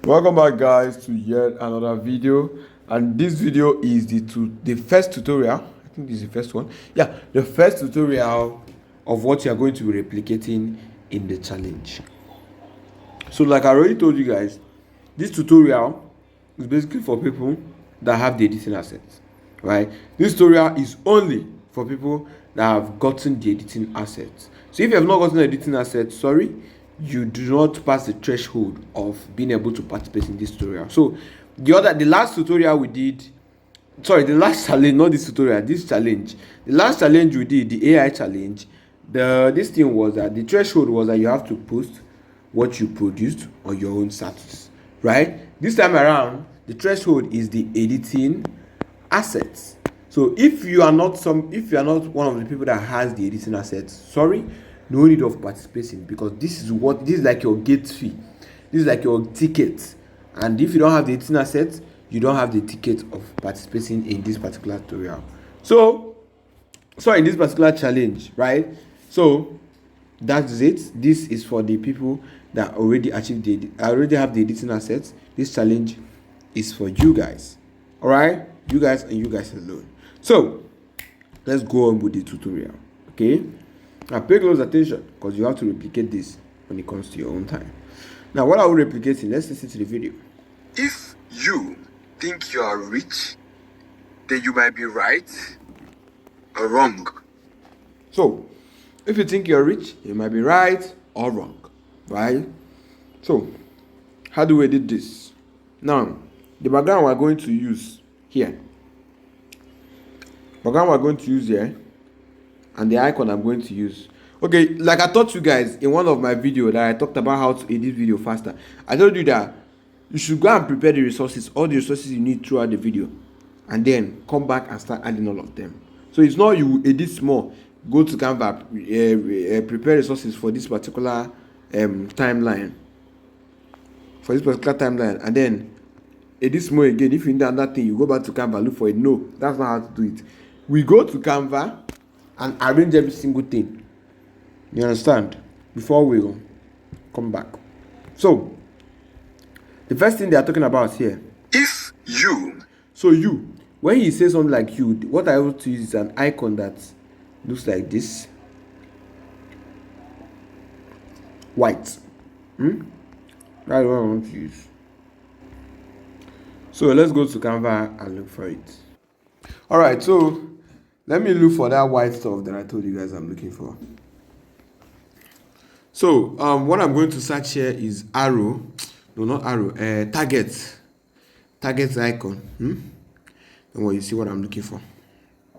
Welcome back, guys, to yet another video. And this video is the first tutorial. I think this is the first one. Yeah, the first tutorial of what you are going to be replicating in the challenge. So like I already told you guys, this tutorial is basically for people that have the editing assets, right? This tutorial is only for people that have gotten the editing assets. So if you have not gotten the editing assets, sorry, you do not pass the threshold of being able to participate in this tutorial. So the last tutorial we did, sorry, the last challenge, not this tutorial, this challenge, the last challenge we did, the AI challenge, this thing was that the threshold was that you have to post what you produced on your own status, right? This time around, the threshold is the editing assets. So if you are not one of the people that has the editing assets, sorry, no need of participating, because this is like your gate fee, this is like your ticket. And if you don't have the editing assets, you don't have the ticket of participating in this particular tutorial. So in this particular challenge, right? So that's it. This is for the people that already have the editing assets. This challenge is for you guys. All right, you guys and you guys alone. So let's go on with the tutorial. Okay, now pay close attention, because you have to replicate this when it comes to your own time. Now, what are we replicating? Let's listen to the video. If you think you are rich, then you might be right or wrong. So if you think you're rich, you might be right or wrong, right? So how do we do this? Now, the background we're going to use here, and the icon I'm going to use. Okay, like I taught you guys in one of my videos that I talked about how to edit video faster. I told you that you should go and prepare the resources, all the resources you need throughout the video, and then come back and start adding all of them. So it's not you edit small, go to Canva, prepare resources for this particular timeline, and then edit small again. If you need another thing, you go back to Canva, look for it. No, that's not how to do it. We go to Canva and arrange every single thing. You understand? Before we come back. So the first thing they are talking about here. If you. So you, when he says something like you, what I want to use is an icon that looks like this. White. That's what I want to use. So let's go to Canva and look for it. Alright, so let me look for that white stuff that I told you guys I'm looking for. So what I'm going to search here is arrow. No, not arrow. Target icon. And what you see what I'm looking for.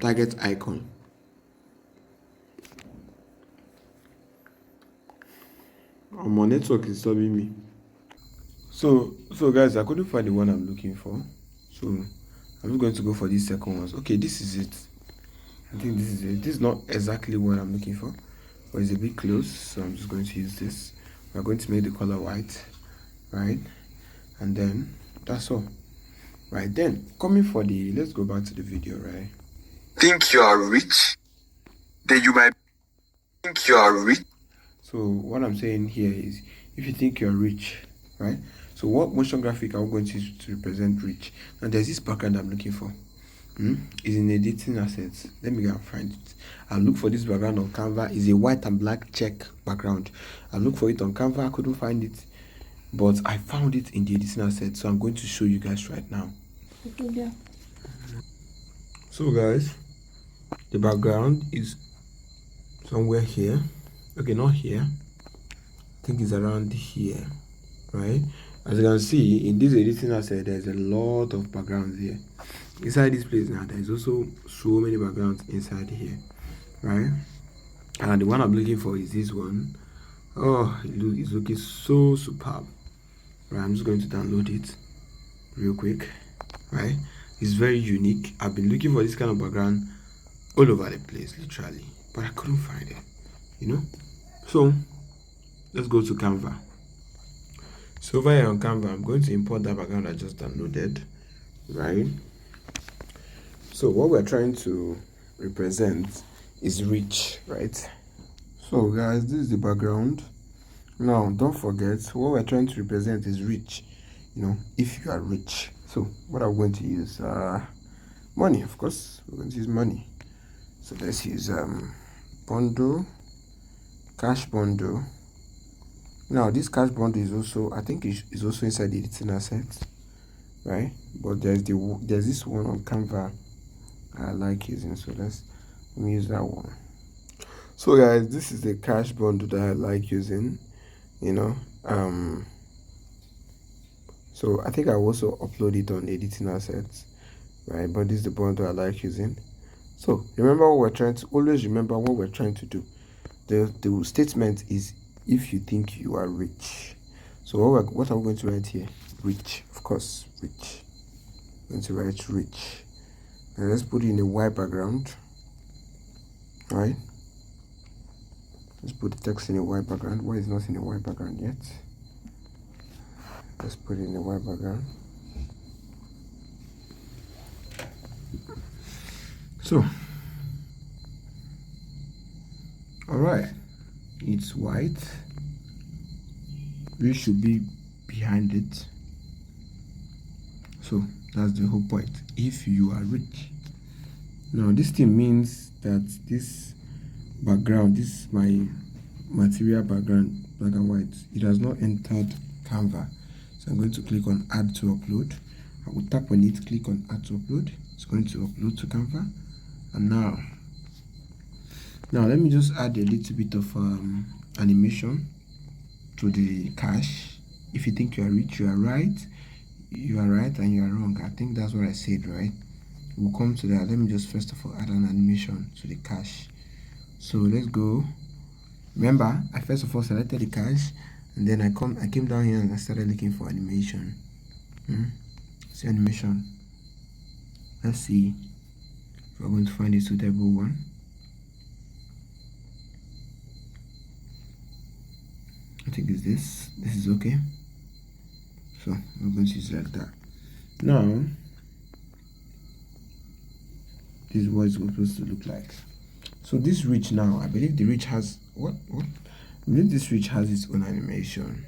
Target icon. My network is stopping me. So guys, I couldn't find the one I'm looking for. So I'm just going to go for these second ones. Okay, this is it. I think this is it. This is not exactly what I'm looking for, but it's a bit close. So I'm just going to use this. We're going to make the color white, right? And then that's all. Right, then coming for the, let's go back to the video, right? Think you are rich, then you might think you are rich. So what I'm saying here is, if you think you're rich, right? So what motion graphic are we going to use to represent rich? Now there's this background I'm looking for. Is in editing assets. Let me go and find it. I'll look for this background on Canva. It's a white and black check background. I'll look for it on Canva. I couldn't find it, but I found it in the editing assets. So I'm going to show you guys right now. Yeah. So guys, the background is somewhere here. Okay, not here. I think it's around here, right? As you can see in this editing asset, there's a lot of backgrounds here. Inside this place now, there's also so many backgrounds inside here, right? And the one I'm looking for is this one. Oh, it's looking so superb. Right, I'm just going to download it real quick. Right, it's very unique. I've been looking for this kind of background all over the place, literally, but I couldn't find it, so let's go to Canva. So over here on Canva, I'm going to import that background I just downloaded, right? So what we're trying to represent is rich, right? So guys, this is the background. Now don't forget, what we're trying to represent is rich. if you are rich. So what are we going to use? Money, of course. We're going to use money. So let's use bundle, cash bundle. Now this cash bundle is also, I think is also inside the editing assets, right? But there's this one on Canva I like using, so let me use that one. So guys, this is the cash bundle that I like using, so I think I also upload it on editing assets, right? But this is the bundle I like using. So remember what we're trying to, always remember what we're trying to do. The statement is, if you think you are rich. So what are we going to write here? Rich, of course, rich. I'm going to write rich. And let's put it in a white background. All right. Let's put the text in a white background. Why is it not in a white background yet? Let's put it in a white background. So, all right, it's white. We should be behind it. So that's the whole point. If you are rich. Now this thing means that this background, this is my material background, black and white, it has not entered Canva. So I'm going to click on add to upload. I will tap on it, click on add to upload. It's going to upload to Canva. And now let me just add a little bit of animation to the cash. If you think you are rich, you are right, and you are wrong. I think that's what I said, right? We'll come to that. Let me just first of all add an animation to the cash. So let's go. Remember, I first of all selected the cash, and then I came down here and I started looking for animation. See animation. Let's see if we're going to find a suitable one. I think it's this. This is okay. So we're going to use it like that. Now, this is what it's supposed to look like. So this rich now, I believe the rich has what? I believe this rich has its own animation.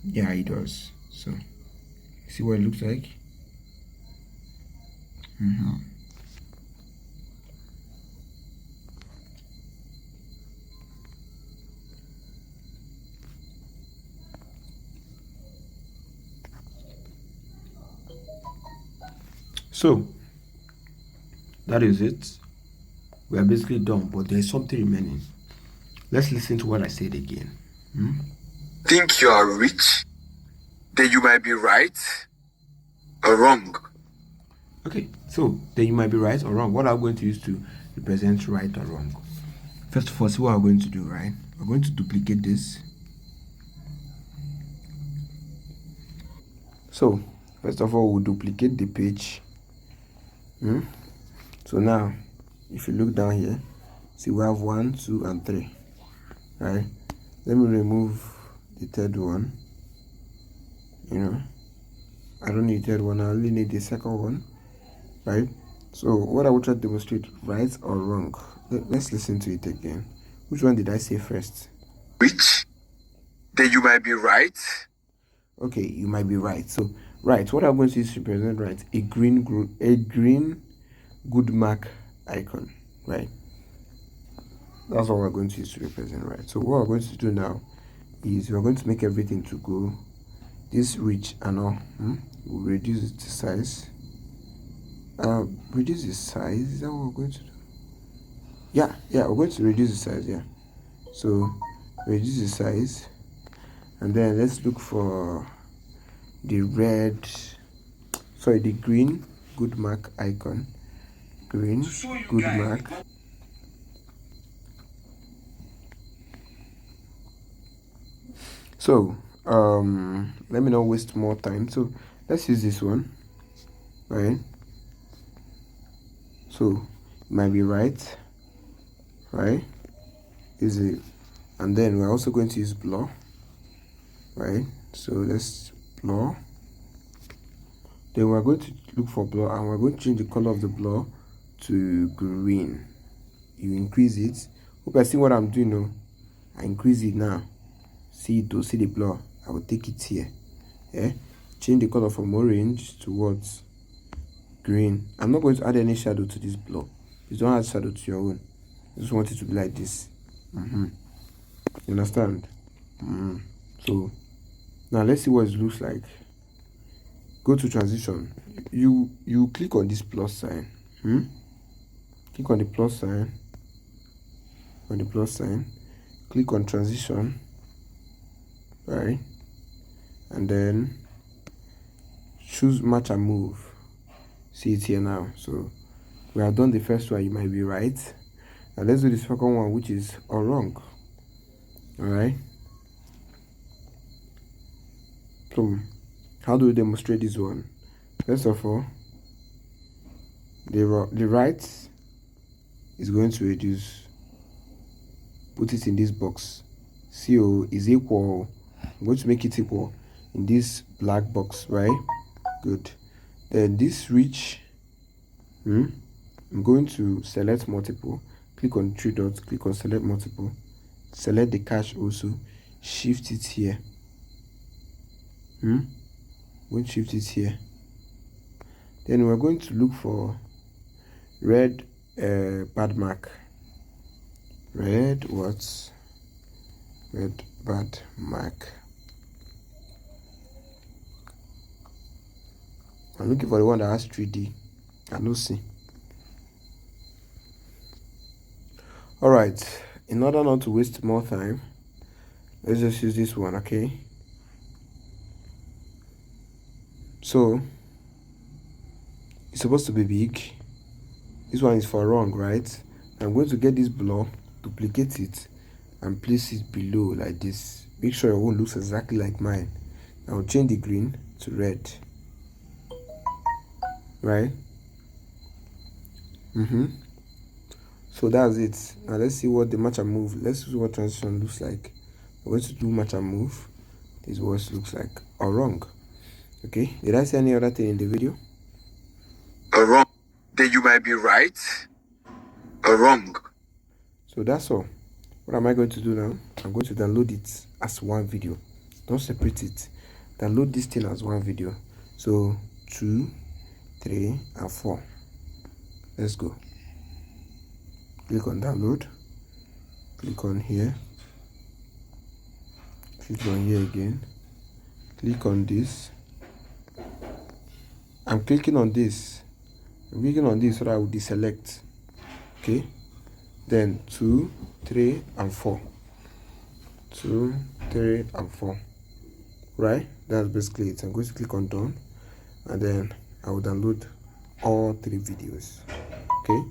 Yeah, it does. So see what it looks like. So that is it. We are basically done, but there's something remaining. Let's listen to what I said again. Think you are rich, then you might be right or wrong. Okay, so then you might be right or wrong. What are we going to use to represent right or wrong? First of all, see what we're going to do, right? We're going to duplicate this. So first of all, we'll duplicate the page. So now, if you look down here, see we have 1, 2, and 3. Right? Let me remove the third one. I don't need the third one. I only need the second one. Right? So what I will try to demonstrate, right or wrong? Let's listen to it again. Which one did I say first? Rich, then you might be right. Okay, you might be right. So right, what I'm going to use to represent right, a green good mark icon, right? That's what we're going to use to represent right. So what we're going to do now is we're going to make everything to go this rich and all. We'll reduce the size. Reduce the size. Is that what we're going to do? Yeah, we're going to reduce the size. Yeah. So reduce the size, and then let's look for the green good mark icon. Green good mark. So let me not waste more time. So let's use this one, right? So it might be right, is it? And then we're also going to use blur, right? So let's blur. Then we're going to look for blur, and we're going to change the color of the blur to green. You increase it. Hope I see what I'm doing now. I increase it now. See the blur. I will take it here. Yeah, change the color from orange towards green. I'm not going to add any shadow to this block. You don't add shadow to your own. I just want it to be like this. You understand? So now let's see what it looks like. Go to transition. You click on this plus sign. Click on the plus sign. On the plus sign, click on transition, right? And then choose match and move. See it here now. So we have done the first one. You might be right. Now let's do the second one, which is all wrong. All right. So how do we demonstrate this one? First of all, the right is going to reduce. Put it in this box. CO is equal. I'm going to make it equal in this black box, right? Good. Then this reach, I'm going to select multiple. Click on 3 dots. Click on select multiple. Select the cache also. Shift it here. We'll shift it here. Then we're going to look for red bad mark. Red what? Red bad mark. I'm looking for the one that has 3D. I don't see. Alright, in order not to waste more time, let's just use this one, okay? So it's supposed to be big. This one is for wrong, right? I'm going to get this block, duplicate it, and place it below like this. Make sure your own looks exactly like mine. I'll change the green to red. Right? So that's it. Now let's see what the match and move. Let's see what transition looks like. We're going to do match and move. This is what it looks like. Or wrong. Okay. Did I say any other thing in the video? Or wrong. Then you might be right. Or wrong. So that's all. What am I going to do now? I'm going to download it as one video. Don't separate it. Download this thing as one video. So 2, 3, and 4. Let's go. Click on download. Click on here. Click on here again. Click on this. I'm clicking on this. I'm clicking on this so that I will deselect. Okay. Then 2, 3, and 4. 2, 3, and 4. Right? That's basically it. I'm going to click on done. And then I will download all 3 videos. Okay.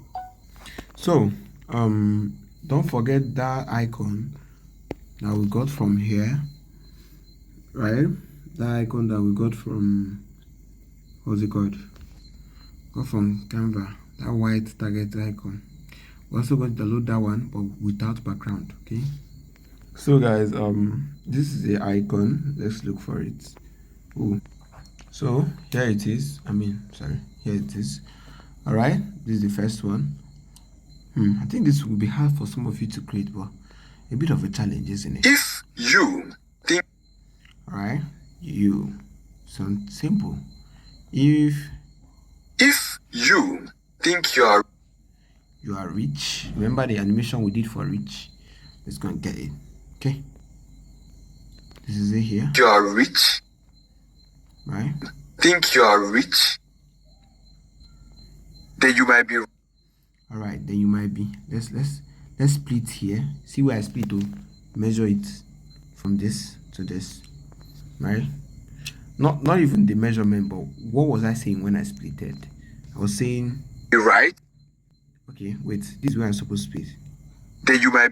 So don't forget that icon that we got from here, right? That icon that we got from, what's it called? Got from Canva, that white target icon. We're also going to download that one, but without background. Okay. So guys, this is the icon. Let's look for it. Oh, so here it is. Here it is. All right, this is the first one. I think this will be hard for some of you to create, but a bit of a challenge, isn't it? If you think, all right, you sound simple. If you think you are rich, remember the animation we did for rich. Let's go and get it. Okay, this is it here. You are rich, right? Think you are rich, then you might be. All right, then you might be. Let's split here. See where I split to measure it from this to this, right? Not even the measurement, but what was I saying when I splitted? I was saying, Right? Okay, wait. This is where I'm supposed to split. Then you might.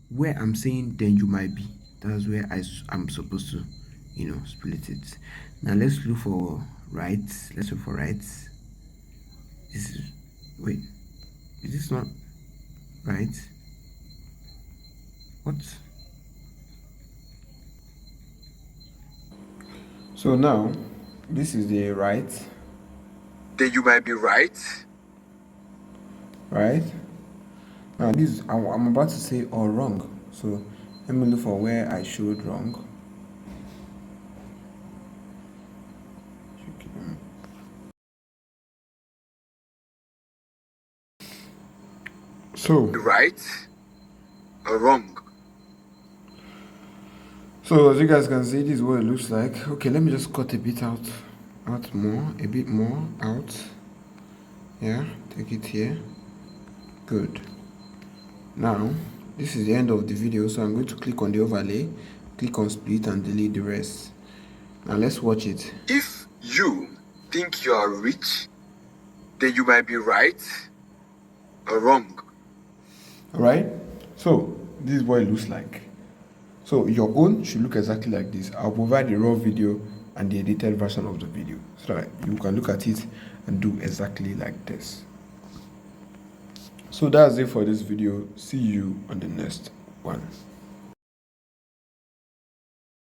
Where I'm saying then you might be. That's where I'm supposed to, split it. Now let's look for right. Let's look for right. This is, wait, is this not right? What? So now this is the right. Then you might be right. Right? Now this I'm about to say all wrong. So let me look for where I showed wrong. So Right or wrong? So as you guys can see, this is what it looks like. Okay, let me just cut a bit out more, a bit more out. Yeah, take it here. Good. Now, this is the end of the video, so I'm going to click on the overlay, click on split and delete the rest. Now let's watch it. If you think you are rich, then you might be right or wrong. Alright, so this is what it looks like. So your own should look exactly like this. I'll provide the raw video and the edited version of the video so that you can look at it and do exactly like this. So that's it for this video. See you on the next one.